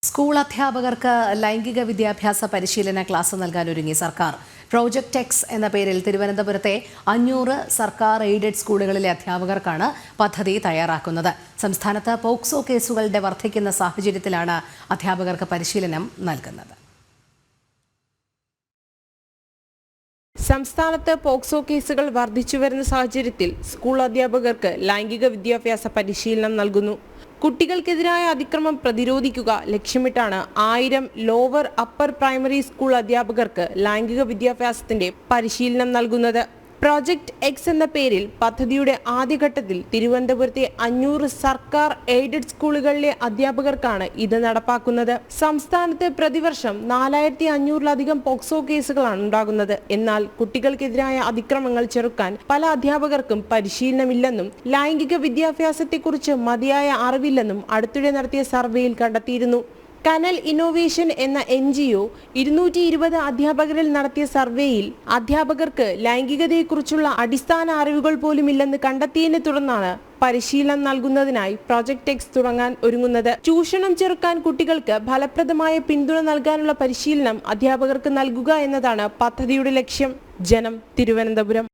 School അധ്യാപകർക്ക് ലൈംഗിക വിദ്യാഭ്യാസ പരിശീലന ക്ലാസ് നൽകാനൊരുങ്ങി സർക്കാർ. പ്രോജക്റ്റ് എക്സ് എന്ന പേരിൽ തിരുവനന്തപുരത്തെ 500 സർക്കാർ എയ്ഡഡ് സ്കൂളുകളിലെ അധ്യാപകർക്കാണ് പദ്ധതി തയ്യാറാക്കുന്നത്. സംസ്ഥാനത്ത് പോക്സോ കേസുകളുടെ വർദ്ധിക്കുന്ന സാഹചര്യത്തിലാണ് അധ്യാപകർക്ക് പരിശീലനം നൽകുന്നത്. സംസ്ഥാനത്ത് പോക്സോ കേസുകൾ വർദ്ധിച്ചുവരുന്ന സാഹചര്യത്തിൽ സ്കൂൾ അധ്യാപകർക്ക് ലൈംഗിക വിദ്യാഭ്യാസ പരിശീലനം നൽകുന്നു. കുട്ടികൾക്കെതിരായ അതിക്രമം പ്രതിരോധിക്കുക ലക്ഷ്യമിട്ടാണ് 1000 ലോവർ അപ്പർ പ്രൈമറി സ്കൂൾ അധ്യാപകർക്ക് ലൈംഗിക വിദ്യാഭ്യാസത്തിന്റെ പരിശീലനം നൽകുന്നത്. പ്രോജക്റ്റ് എക്സ് എന്ന പേരിൽ പദ്ധതിയുടെ ആദ്യഘട്ടത്തിൽ തിരുവനന്തപുരത്തെ 500 സർക്കാർ എയ്ഡഡ് സ്കൂളുകളിലെ അധ്യാപകർക്കാണ് ഇത് നടപ്പാക്കുന്നത്. സംസ്ഥാനത്ത് പ്രതിവർഷം 4500-ലധികം പോക്സോ കേസുകളാണ് ഉണ്ടാകുന്നത്. എന്നാൽ കുട്ടികൾക്കെതിരായ അതിക്രമങ്ങൾ ചെറുക്കാൻ പല അധ്യാപകർക്കും പരിശീലനമില്ലെന്നും ലൈംഗിക വിദ്യാഭ്യാസത്തെക്കുറിച്ച് മതിയായ അറിവില്ലെന്നും അടുത്തിടെ നടത്തിയ സർവേയിൽ കണ്ടെത്തിയിരുന്നു. കനൽ ഇന്നോവേഷൻ എന്ന NGO 220 അധ്യാപകരിൽ നടത്തിയ സർവേയിൽ അധ്യാപകർക്ക് ലൈംഗികതയെക്കുറിച്ചുള്ള അടിസ്ഥാന അറിവുകൾ പോലും ഇല്ലെന്ന് കണ്ടെത്തിയതിനെ തുടർന്നാണ് പരിശീലനം നൽകുന്നതിനായി പ്രോജക്റ്റ് എക്സ് തുടങ്ങാൻ ഒരുങ്ങുന്നത്. ചൂഷണം ചെറുക്കാൻ കുട്ടികൾക്ക് ഫലപ്രദമായ പിന്തുണ നൽകാനുള്ള പരിശീലനം അധ്യാപകർക്ക് നൽകുക എന്നതാണ് പദ്ധതിയുടെ ലക്ഷ്യം. ജനം, തിരുവനന്തപുരം.